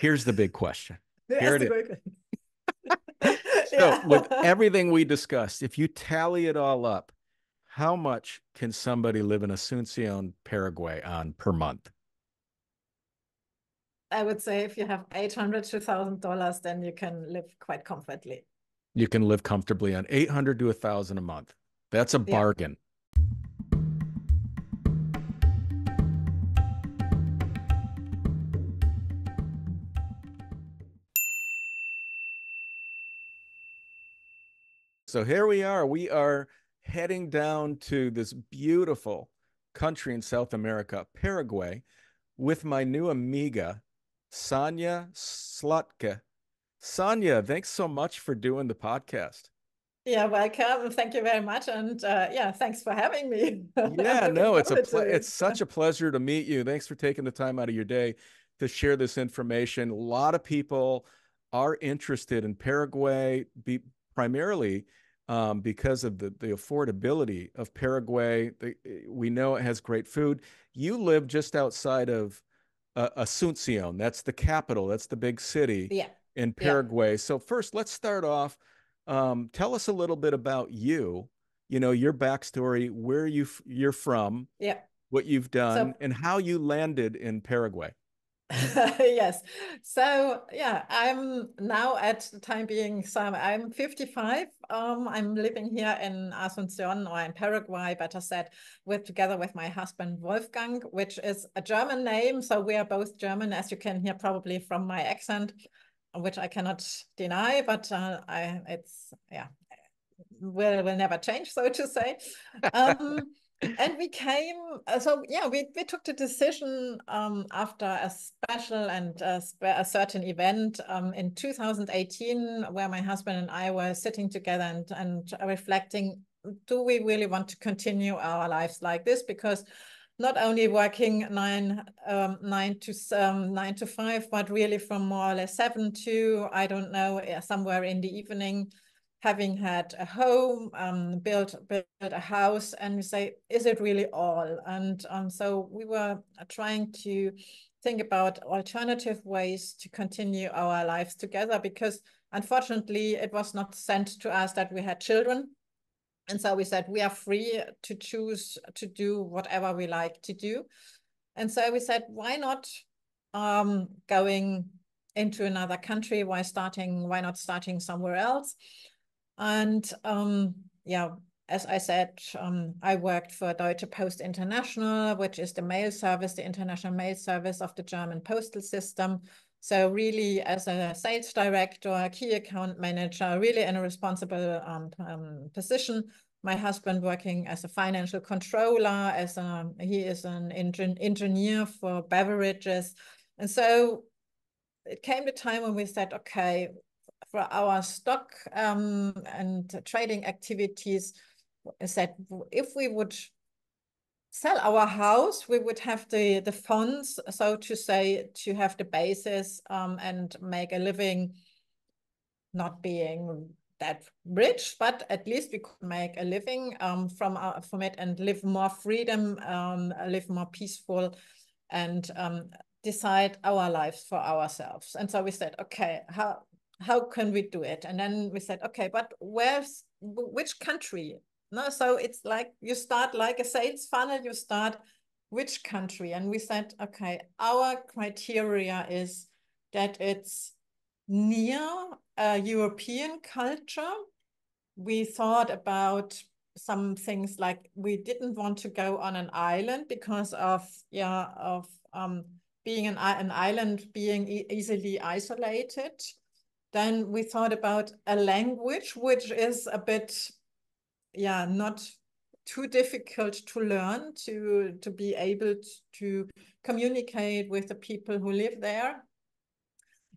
here's the big question. The Here it erste is. Gurke. So with Yeah. everything we discussed, if you tally it all up, how much can somebody live in Asuncion, Paraguay on per month? I would say if you have 800 to $1,000, then you can live quite comfortably. You can live comfortably on 800 to 1,000 a month. That's a Yeah. bargain. So here we are. We are heading down to this beautiful country in South America, Paraguay, with my new amiga, Sonja Slottke. Sonja, thanks so much for doing the podcast. Yeah, welcome. Thank you very much. And yeah, thanks for having me. I'm Yeah, looking no, forward to it's this. such a pleasure to meet you. Thanks for taking the time out of your day to share this information. A lot of people are interested in Paraguay, primarily because of the affordability of Paraguay. We know it has great food. You live just outside of Asuncion. That's the capital. That's the big city Yeah. in Yeah. Paraguay. So first, let's start off. Tell us a little bit about you. You know, your backstory, where you're from, Yeah. what you've done, So and how you landed in Paraguay. yes. So yeah, I'm now at the time being, so I'm 55. I'm living here in Asunción or in Paraguay, better said, together with my husband Wolfgang, which is a German name. So we are both German, as you can hear probably from my accent, which I cannot deny, but it's yeah, will never change, so to say. And we came, so yeah, we took the decision after a special and a certain event in 2018, where my husband and I were sitting together and reflecting, do we really want to continue our lives like this? Because not only working nine to five, but really from more or less 7 to, I don't know, somewhere in the evening, having had a home, built a house, and we say, is it really all? And so we were trying to think about alternative ways to continue our lives together, because unfortunately it was not sent to us that we had children. And so we said, we are free to choose to do whatever we like to do. And so we said, why not going into another country? Why not starting somewhere else? And yeah, as I said, I worked for Deutsche Post International, which is the mail service, the international mail service of the German postal system. So really, as a sales director, key account manager, really in a responsible position. My husband working as a financial controller, he is an engineer for beverages. And so it came the time when we said, okay, for our stock and trading activities, is that if we would sell our house, we would have the funds, so to say, to have the basis and make a living, not being that rich, but at least we could make a living from it and live more freedom, live more peaceful, and decide our lives for ourselves. And so we said, okay, how can we do it? And then we said, okay, but which country? No, so it's like you start like a sales funnel, you start which country? And we said, okay, our criteria is that it's near a European culture. We thought about some things like we didn't want to go on an island because of being an island, being easily isolated. Then we thought about a language which is a bit not too difficult to learn, to be able to communicate with the people who live there.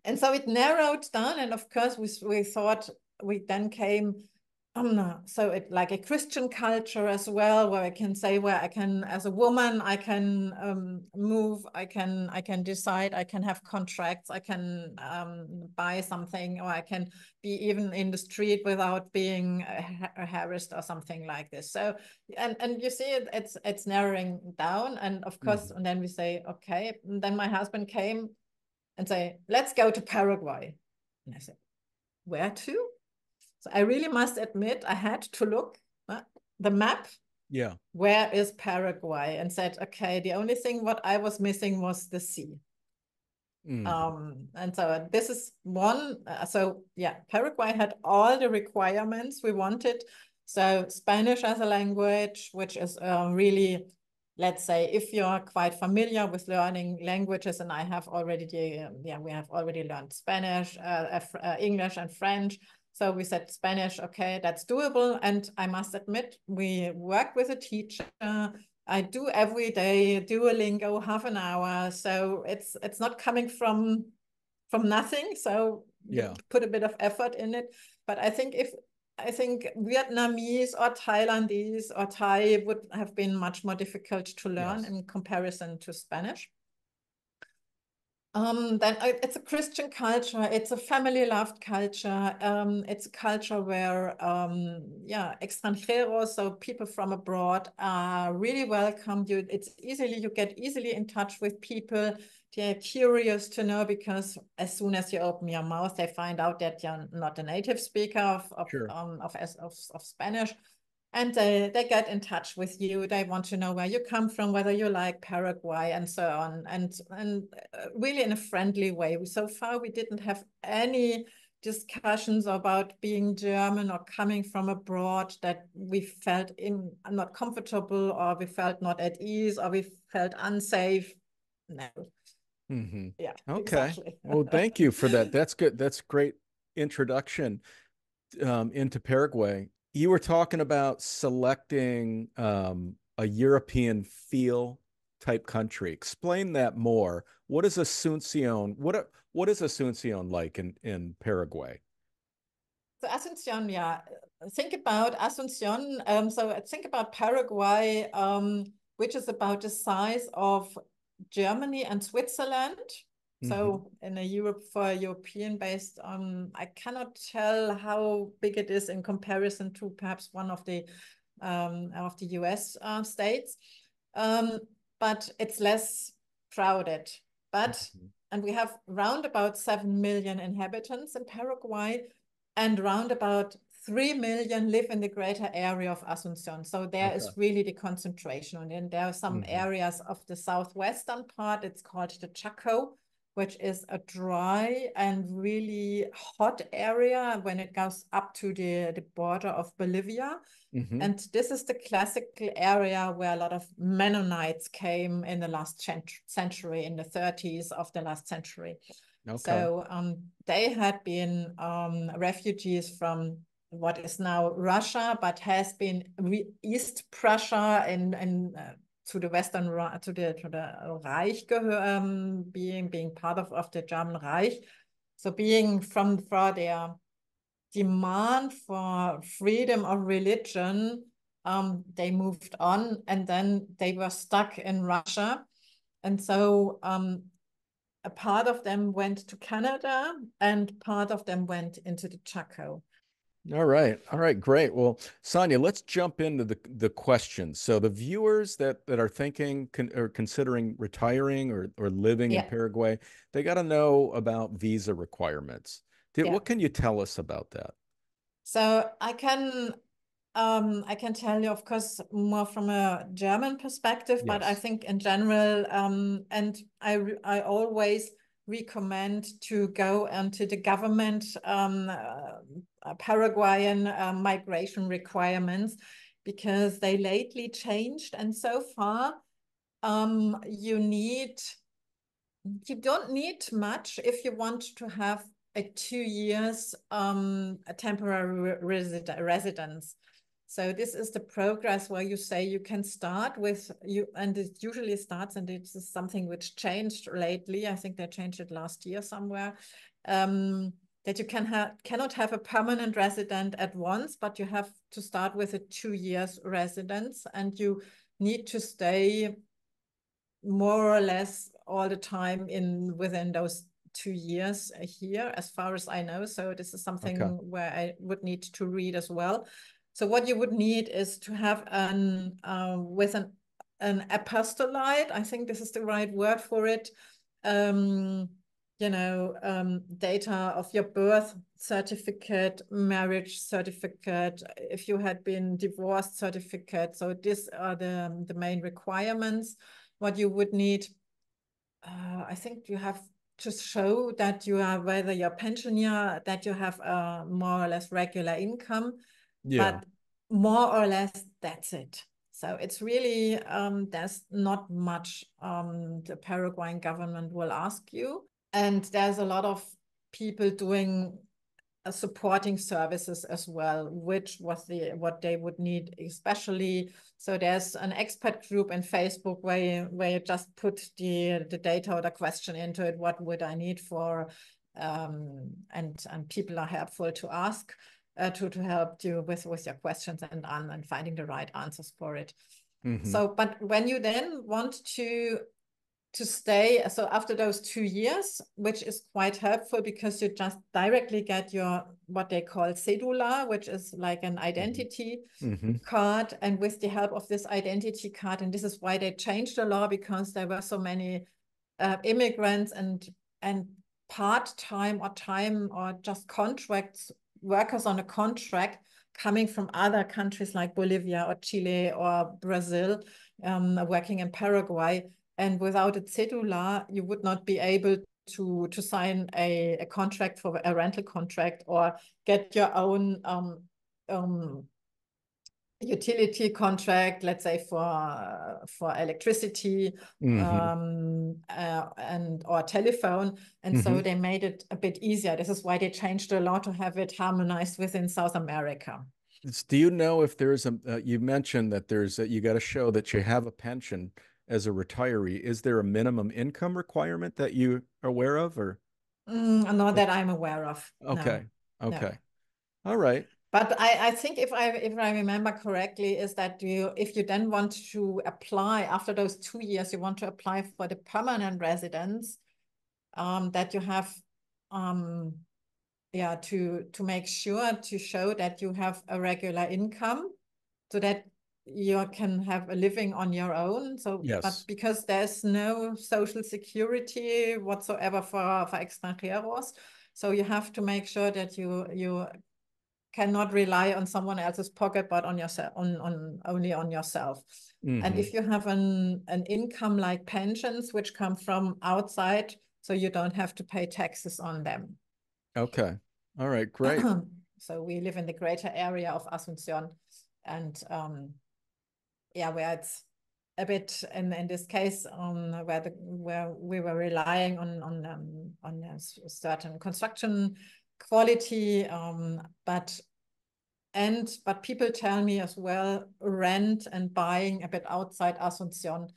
And so it narrowed down, and of course we thought, we then came so it like a Christian culture as well, where I can say, where I can, as a woman, I can move, I can decide, I can have contracts, I can buy something, or I can be even in the street without being harassed or something like this. So and you see it's narrowing down, and of course, and then we say, okay, and then my husband came and say, let's go to Paraguay. And I said, where to? So I really must admit, I had to look the map. Yeah. Where is Paraguay? And said, okay, the only thing what I was missing was the sea. And so this is one. So yeah, Paraguay had all the requirements we wanted. So Spanish as a language, which is really, let's say, if you're quite familiar with learning languages, and I have already, we have already learned Spanish, English, and French. So we said Spanish, okay, that's doable. And I must admit, we work with a teacher. I do every day Duolingo, half an hour. So it's not coming from nothing. So yeah, we put a bit of effort in it. But I think Vietnamese or Thailandese or Thai would have been much more difficult to learn in comparison to Spanish. Then it's a Christian culture. It's a family-loved culture. It's a culture where, extranjeros, so people from abroad, are really welcomed. You get easily in touch with people. They're curious to know, because as soon as you open your mouth, they find out that you're not a native speaker of Spanish. And they get in touch with you. They want to know where you come from, whether you like Paraguay, and so on. And really in a friendly way. So far, we didn't have any discussions about being German or coming from abroad that we felt not comfortable, or we felt not at ease, or we felt unsafe. No. Yeah, okay. exactly. Well, thank you for that. That's good. That's great introduction into Paraguay. You were talking about selecting a European feel type country. Explain that more. What is Asuncion? What is Asuncion like in Paraguay? So Asuncion, yeah. Think about Asuncion. So think about Paraguay, which is about the size of Germany and Switzerland. So in a European based, I cannot tell how big it is in comparison to perhaps one of the US states, but it's less crowded. And we have round about 7 million inhabitants in Paraguay, and round about 3 million live in the greater area of Asunción. So there is really the concentration. And then there are some areas of the southwestern part. It's called the Chaco, which is a dry and really hot area when it goes up to the border of Bolivia. And this is the classical area where a lot of Mennonites came in the last century, in the 30s of the last century. So they had been refugees from what is now Russia, but has been East Prussia and to the Western, to the Reich, being part of the German Reich. So being for their demand for freedom of religion, they moved on, and then they were stuck in Russia. And so a part of them went to Canada, and part of them went into the Chaco. All right. Great. Well, Sonja, let's jump into the questions. So the viewers that are thinking or considering retiring or living in Paraguay, they got to know about visa requirements. What can you tell us about that? So I can tell you, of course, more from a German perspective, but I think in general, and I always recommend to go into the government Paraguayan migration requirements, because they lately changed, and so far you don't need much if you want to have a 2 years a temporary residence. So this is the progress where you say you can start with you, and it usually starts, and it's something which changed lately. I think they changed it last year somewhere. That you cannot have a permanent resident at once, but you have to start with a 2 years residence, and you need to stay more or less all the time within those 2 years here, as far as I know. So this is something where I would need to read as well. So what you would need is to have an apostolate. I think this is the right word for it. data of your birth certificate, marriage certificate, if you had been divorced certificate. So these are the main requirements. What you would need, I think you have to show that you are, whether you're pensioner, that you have a more or less regular income, Yeah. but more or less that's it. So it's really, there's not much the Paraguayan government will ask you. And there's a lot of people doing supporting services as well, which was what they would need especially. So there's an expat group in Facebook where you just put the data or the question into it, what would I need for, and people are helpful to ask, to help you with your questions and finding the right answers for it. So, but when you then want to stay, so after those 2 years, which is quite helpful because you just directly get your, what they call cedula, which is like an identity card. And with the help of this identity card, and this is why they changed the law, because there were so many immigrants and part-time or time or just contracts, workers on a contract coming from other countries like Bolivia or Chile or Brazil, working in Paraguay. And without a cedula, you would not be able to sign a contract, for a rental contract, or get your own utility contract, let's say for electricity and or telephone. And so they made it a bit easier. This is why they changed the law to have it harmonized within South America. Do you know if there's you mentioned that you got to show that you have a pension as a retiree. Is there a minimum income requirement that you are aware of, or? Not that I'm aware of. Okay. No. Okay. No. All right. But I think if I remember correctly, is that if you then want to apply after those 2 years, you want to apply for the permanent residence, that you have, to make sure to show that you have a regular income, so that you can have a living on your own. So, Yes. but because there's no social security whatsoever for extranjeros, so you have to make sure that you cannot rely on someone else's pocket, but on yourself, only on yourself. And if you have an income like pensions, which come from outside, so you don't have to pay taxes on them. Okay. All right. Great. So we live in the greater area of Asuncion, and where it's a bit in this case, where we were relying on a certain construction quality, but people tell me as well, rent and buying a bit outside Asunción,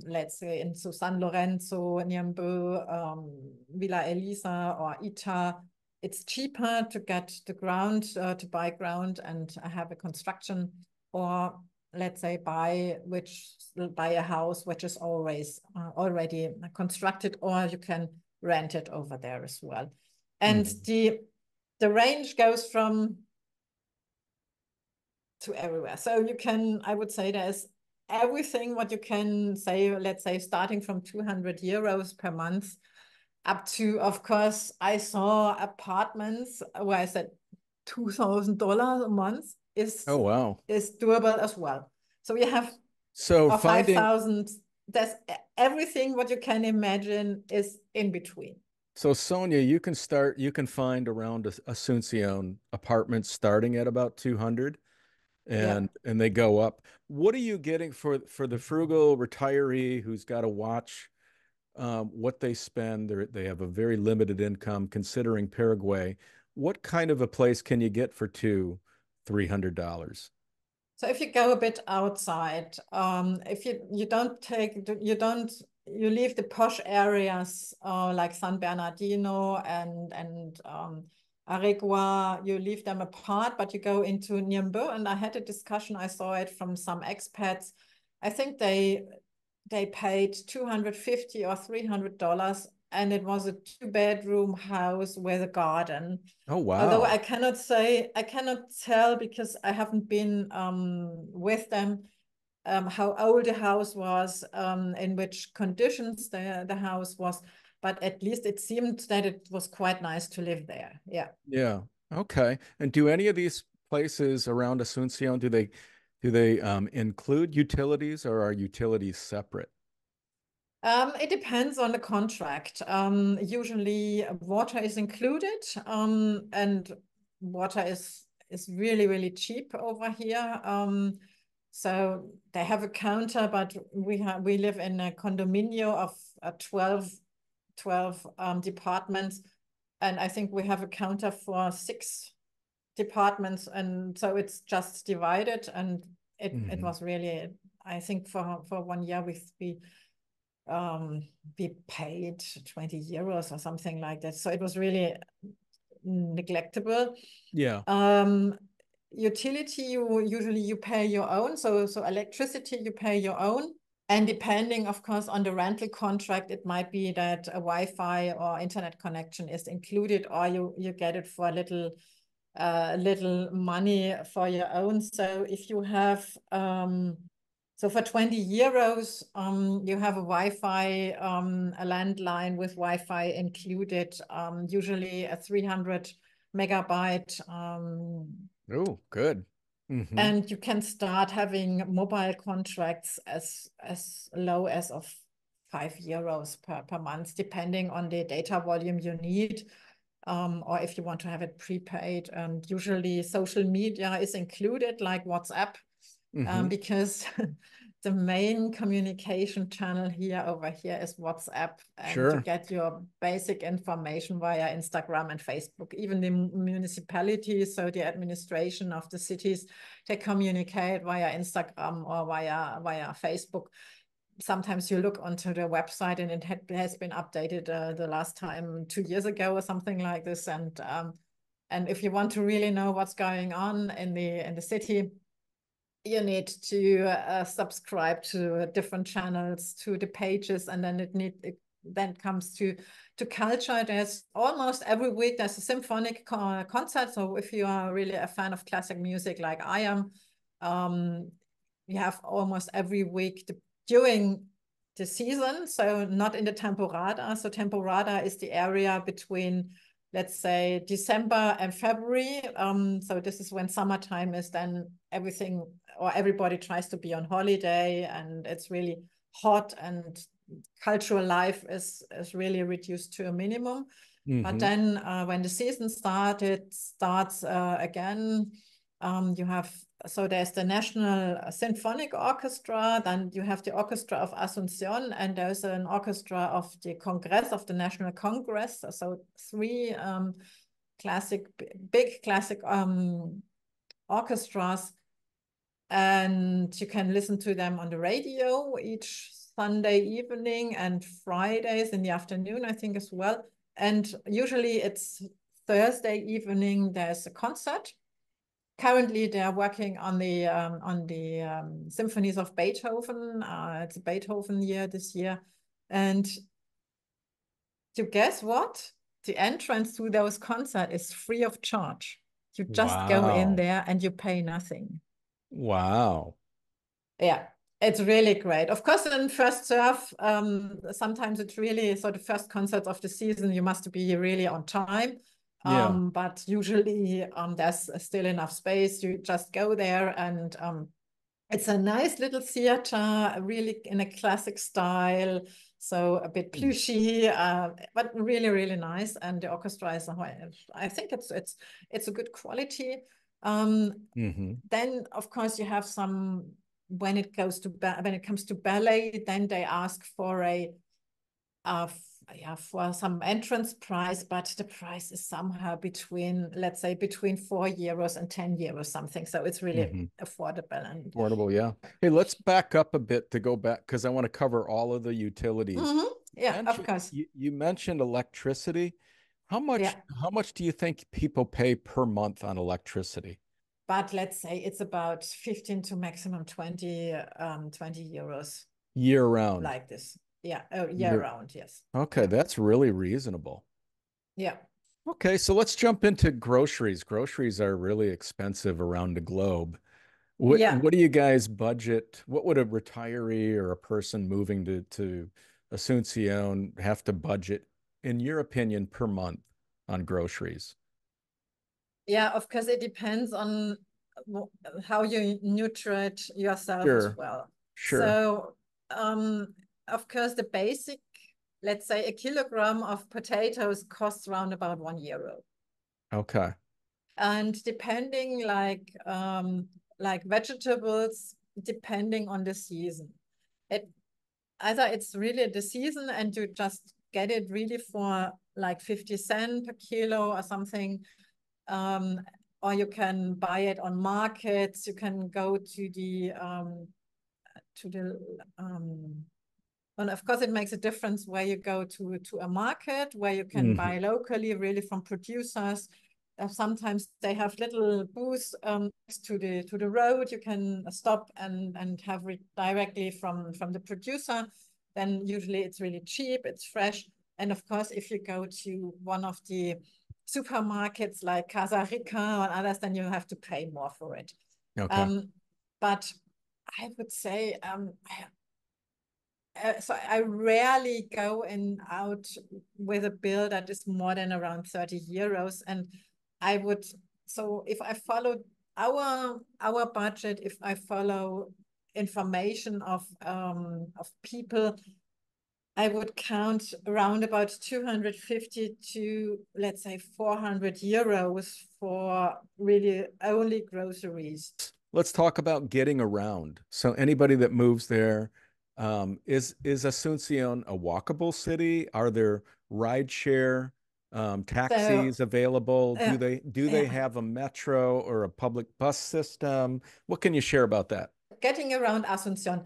let's say in San Lorenzo, Niambo, Villa Elisa or Ita, it's cheaper to get the ground, to buy ground and have a construction, or let's say buy a house which is always already constructed, or you can rent it over there as well. And the range goes from to everywhere. So you can, I would say there's everything what you can say, let's say starting from 200 euros per month up to, of course, I saw apartments where I said $2,000 a month is doable as well. So we have, so or finding 5,000, there's everything what you can imagine is in between. So Sonja, you can find around Asuncion apartments starting at about 200, and they go up. What are you getting for the frugal retiree who's got to watch what they spend? They have a very limited income considering Paraguay. What kind of a place can you get for $300? So if you go a bit outside, if you leave the posh areas like San Bernardino and Aregua, you leave them apart, but you go into Niambo. And I had a discussion, I saw it from some expats. I think they paid $250 or $300, and it was a 2-bedroom house with a garden. Oh, wow. Although I cannot tell because I haven't been with them, how old the house was, in which conditions the house was. but at least it seemed that it was quite nice to live there. Yeah. Yeah. Okay. And do any of these places around Asuncion, do they include utilities or are utilities separate? It depends on the contract. Usually water is included, and water is really, really cheap over here. So they have a counter, but we live in a condominium of 12 departments, and I think we have a counter for 6 departments, and so it's just divided, and it was really, I think for 1 year we paid 20 euros or something like that. So it was really neglectable. Yeah. Utility, usually you pay your own. So electricity, you pay your own. And depending, of course, on the rental contract, it might be that a Wi-Fi or internet connection is included, or you get it for a little money for your own. So if you have so for 20 euros, you have a Wi-Fi, a landline with Wi-Fi included, usually a 300 megabyte. Oh, good. And you can start having mobile contracts as low as of 5 euros per month, depending on the data volume you need. Or if you want to have it prepaid. And usually social media is included, like WhatsApp, because the main communication channel over here is WhatsApp, and you Sure. get your basic information via Instagram and Facebook. Even the municipalities, so the administration of the cities, they communicate via Instagram or via Facebook. Sometimes you look onto the website and it has been updated the last time 2 years ago or something like this. And if you want to really know what's going on in the city, you need to subscribe to different channels, to the pages, and then it then comes to culture. There's almost every week there's a symphonic concert. So if you are really a fan of classic music like I am, you have almost every week during the season. So not in the temporada. So temporada is the area between, let's say, December and February. So this is when summertime is, then everything or everybody tries to be on holiday, and it's really hot, and cultural life is really reduced to a minimum. But then when the season starts again, you have, so there's the National Symphonic Orchestra, then you have the Orchestra of Asunción, and there's an orchestra of the Congress, of the National Congress. So 3 big classic orchestras, and you can listen to them on the radio each Sunday evening and Fridays in the afternoon, I think, as well. And usually it's Thursday evening, there's a concert. Currently, they are working on the symphonies of Beethoven. It's a Beethoven year this year. And to guess what? The entrance to those concerts is free of charge. You just go in Wow. there and you pay nothing. Wow. Yeah, it's really great. Of course, in first serve, sometimes it's really, so the first concert of the season, you must be really on time. Yeah. But usually there's still enough space. You just go there, and it's a nice little theater, really in a classic style. So a bit plushy, but really, really nice. And the orchestra is, I think it's a good quality. Then, of course, you have some, when it comes to ballet, then they ask for for some entrance price, but the price is somehow between, let's say, between 4 euros and 10 euros something. So it's really affordable. And Affordable, yeah. Hey, let's back up a bit to go back, because I want to cover all of the utilities. Yeah, of course. You mentioned electricity. How much Yeah. how much do you think people pay per month on electricity? But let's say it's about 15 to maximum 20 euros, Year round. like this. Yeah, year Year. round, yes. Okay, Yeah. that's really reasonable. Yeah. Okay, so let's jump into groceries. Groceries are really expensive around the globe. What Yeah. what do you guys budget? What would a retiree or a person moving to Asuncion have to budget, in your opinion, per month on groceries? Yeah, of course, it depends on how you nutrite yourself as Sure, well. sure. So, of course, the basic, let's say a kilogram of potatoes costs around about €1. Okay. And depending like vegetables, depending on the season. It either it's really the season and you just get it really for like 50 cents per kilo or something. Um, or you can buy it on markets. You can go to the and of course it makes a difference where you go to a market where you can buy locally, really from producers. Sometimes they have little booths next to the road. You can stop and have it directly from the producer. Then usually it's really cheap, it's fresh. And of course, if you go to one of the supermarkets like Casa Rica or others, then you have to pay more for it. Okay. But I would say so I rarely go in out with a bill that is more than around €30. And I would, so if I follow our budget, if I follow information of people, I would count around about 250 to, let's say, €400 for really only groceries. Let's talk about getting around. So anybody that moves there, is Asuncion a walkable city? Are there rideshare So, taxis available? uh, Do they yeah. have a metro or a public bus system? What can you share about that? Getting around Asuncion.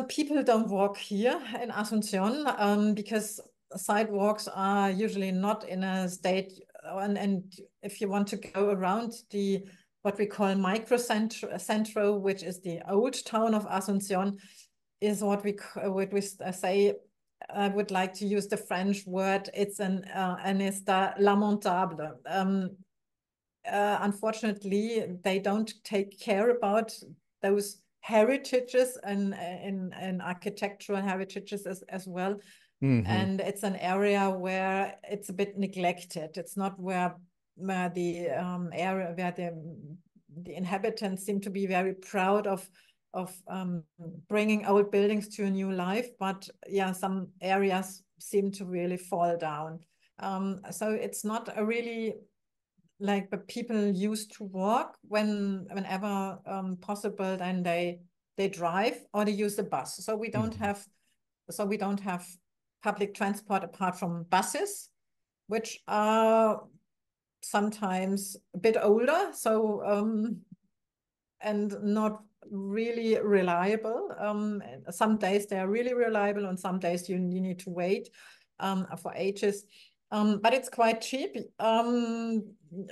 People don't walk here in Asunción because sidewalks are usually not in a state. And if you want to go around the what we call microcentro, which is the old town of Asunción, is what we say. I would like to use the French word. It's an état lamentable. Unfortunately, they don't take care about those heritages and architectural heritages as well. Mm-hmm. And it's an area where it's a bit neglected. It's not where the area where the inhabitants seem to be very proud of bringing old buildings to a new life. But yeah, some areas seem to really fall down. So it's not a really like the people used to walk whenever possible, then they drive or they use the bus. So we don't have public transport apart from buses, which are sometimes a bit older, so and not really reliable. Some days they are really reliable, and some days you need to wait for ages. But it's quite cheap.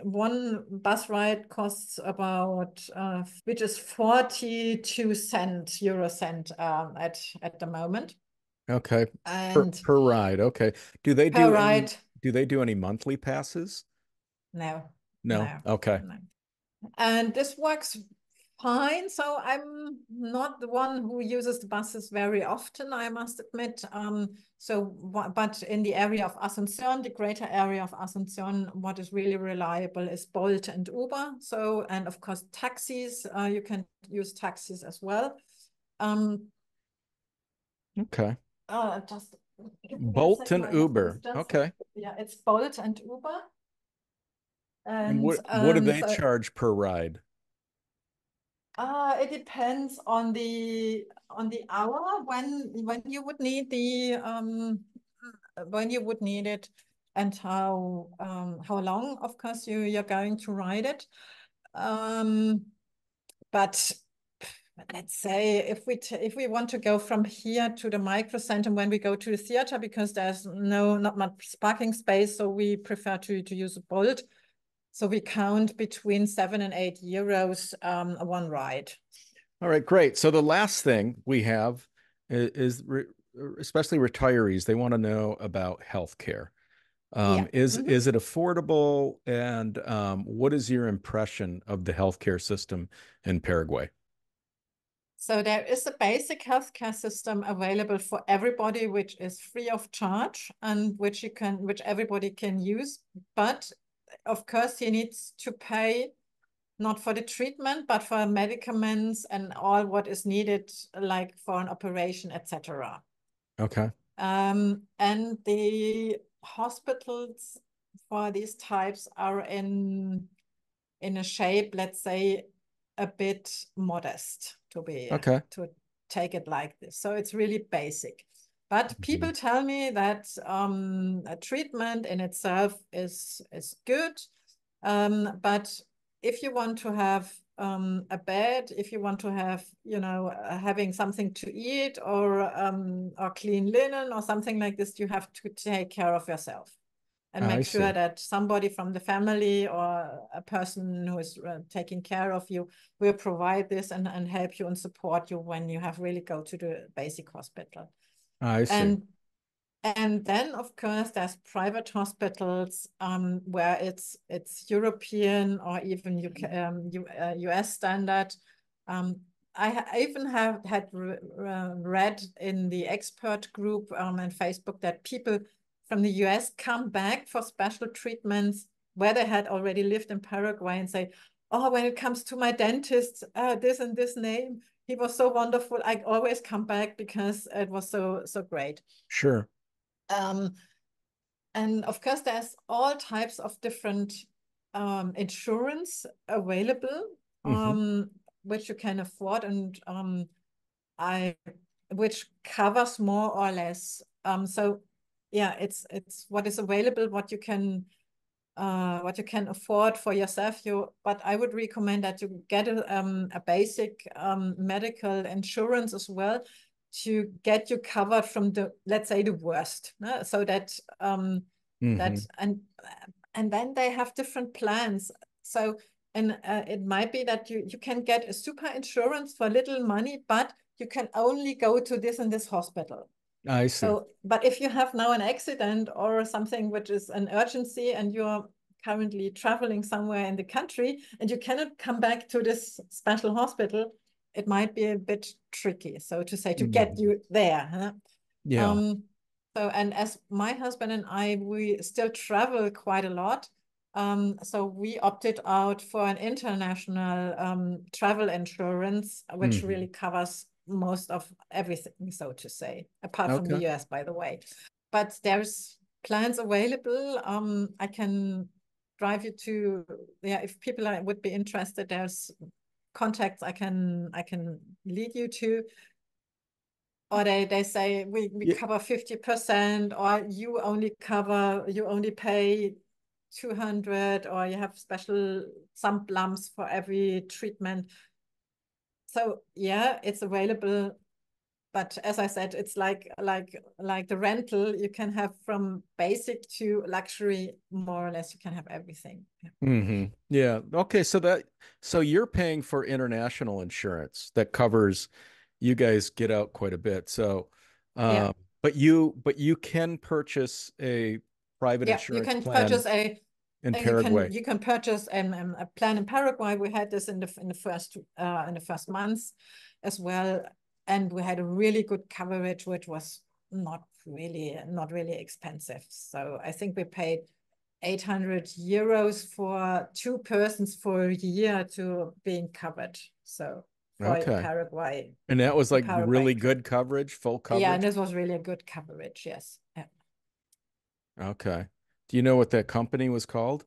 One bus ride costs about, which is 42 euro cent at the moment. Okay. Per And per ride. Okay. Do they per do any ride, do they do any monthly passes? no, No. no, Okay. no. And this works fine. So I'm not the one who uses the buses very often, I must admit. But in the area of Asunción, the greater area of Asunción, what is really reliable is Bolt and Uber. So, and of course, taxis, you can use taxis as well. Okay. Just give me a Bolt second, and I have those Uber. just, Okay. yeah, it's Bolt and Uber. And And what do they so charge per ride? it depends on the hour when you would need the when you would need it, and how long, of course, you're going to ride it. But let's say if we want to go from here to the micro center when we go to the theater, because there's not much parking space, so we prefer to use a Bolt. So we count between €7 and €8 one ride. All right, great. So the last thing we have is especially retirees, they want to know about healthcare. Yeah. Is it affordable? And what is your impression of the healthcare system in Paraguay? So there is a basic healthcare system available for everybody, which is free of charge and which everybody can use. But of course, he needs to pay not for the treatment, but for medicaments and all what is needed, like for an operation, etc. Okay. And the hospitals for these types are in a shape, let's say, a bit modest Okay. to take it like this. So it's really basic. But Mhm. people tell me that a treatment in itself is good. But if you want to have a bed, if you want to have, having something to eat or clean linen or something like this, you have to take care of yourself and I make sure see. that somebody from the family or a person who is taking care of you will provide this and help you and support you when you have really go to the basic hospital. I see. And and then, of course, there's private hospitals where it's European or even US standard. I even had read in the expert group on Facebook that people from the US come back for special treatments where they had already lived in Paraguay and say, oh, when it comes to my dentist, this and this name, he was so wonderful. I always come back because it was so great. Sure. Um, and of course, there's all types of different insurance available, Hmm. which you can afford and I which covers more or less. So yeah, it's what is available, what you can afford for yourself. But I would recommend that you get a basic medical insurance as well to get you covered from the, let's say, the worst. So that Hmm. that and then they have different plans. So and it might be that you can get a super insurance for little money, but you can only go to this and this hospital. I see. So, but if you have now an accident or something which is an urgency and you're currently traveling somewhere in the country and you cannot come back to this special hospital, it might be a bit tricky, so to say, to get Hmm. you there. Huh? Yeah. Um, so, and as my husband and I, we still travel quite a lot. So we opted out for an international travel insurance, which Hmm. really covers most of everything, so to say, apart from the Okay. US, by the way. But there's plans available. I can drive you to, yeah, if people would be interested, there's contacts I can lead you to. Or they say we Yeah. cover 50%, or you only pay 200, or you have special some lumps for every treatment. So yeah, it's available. But as I said, it's like the rental. You can have from basic to luxury, more or less. You can have everything. Yeah. Hmm. Yeah. Okay. So you're paying for international insurance that covers you guys get out quite a bit. So, Yeah. um, but you can purchase a private Yeah, you insurance can plan purchase a in you can Paraguay. you can purchase a plan in Paraguay. We had this in the first months as well, and we had a really good coverage, which was not really expensive. So I think we paid 800 euros for two persons for a year to being covered. So for Okay. Paraguay, And that was the like Paraguay really trip. good coverage, full Yeah, and coverage. this was really a good coverage. Yes. Yeah. Okay. Do you know what that company was called?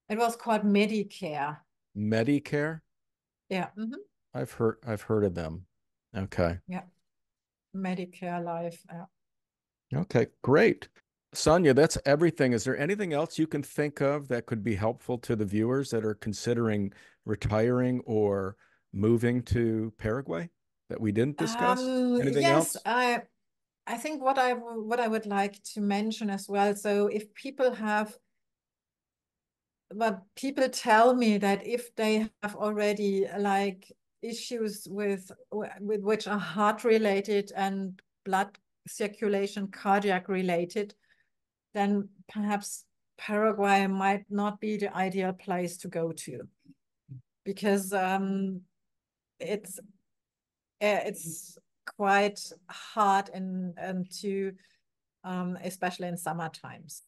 It was called Medicare. Medicare? Yeah. Mhm. I've heard of them. Okay. Yeah. Medicare Life. Okay, great. Sonia, that's everything. Is there anything else you can think of that could be helpful to the viewers that are considering retiring or moving to Paraguay that we didn't discuss? Anything Yes, else? I think what I would like to mention as well. So if people have, but people tell me that if they have already like issues with which are heart related and blood circulation, cardiac related, then perhaps Paraguay might not be the ideal place to go to because it's it's quite hard to especially in summer times.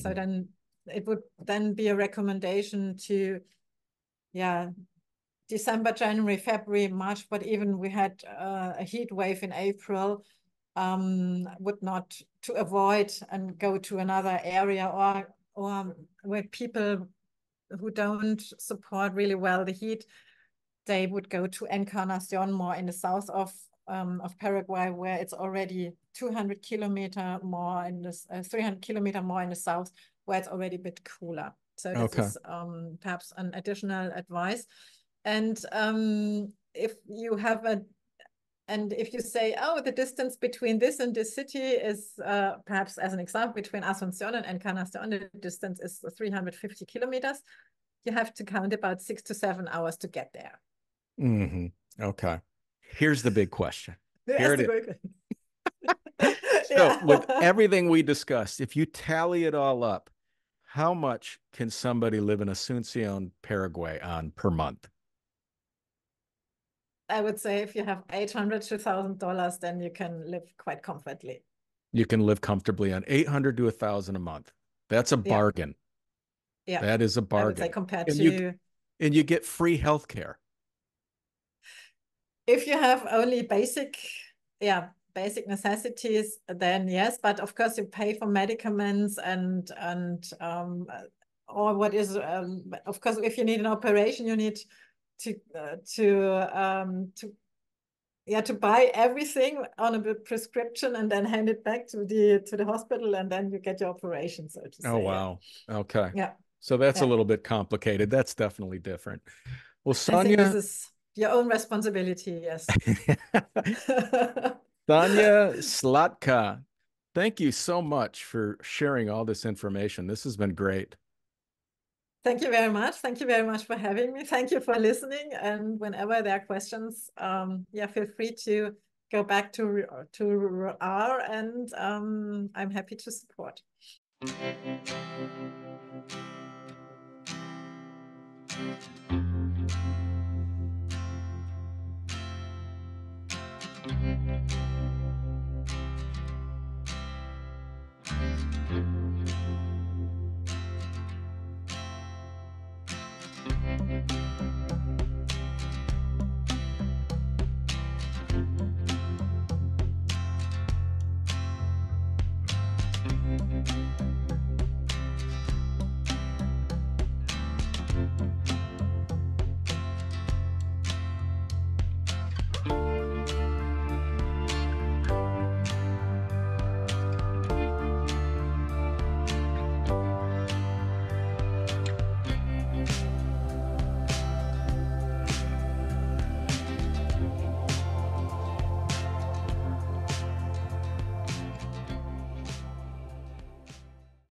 So then it would then be a recommendation to, December, January, February, March, but even we had a heat wave in April, would not to avoid and go to another area or where people who don't support really well the heat, they would go to Encarnacion, more in the south of Paraguay, where it's already 200 kilometer more in this 300 kilometer more in the south, where it's already a bit cooler. So this is perhaps an additional advice. And if you have and if you say, oh, the distance between this and this city is perhaps as an example between Asunción and Encarnacion, the distance is 350 kilometers. You have to count about 6 to 7 hours to get there. Okay. Here's the big question. Here it is. So with everything we discussed, if you tally it all up, how much can somebody live in Asuncion, Paraguay on per month? I would say if you have $800 to $1,000, then you can live quite comfortably. You can live comfortably on $800 to $1,000 a month. That's a bargain. Yeah, that is a bargain. I would say compared to and you get free healthcare. If you have only basic necessities, then yes, but of course you pay for medicaments and or what is of course if you need an operation, you need to buy everything on a prescription and then hand it back to the hospital, and then you get your operation, so to say. Oh wow. Okay. Yeah. So that's a little bit complicated. That's definitely different. Well, Sonja, I think this is your own responsibility, yes. Sonja Slottke, thank you so much for sharing all this information. This has been great. Thank you very much. Thank you very much for having me. Thank you for listening. And whenever there are questions, feel free to go back to R, and I'm happy to support.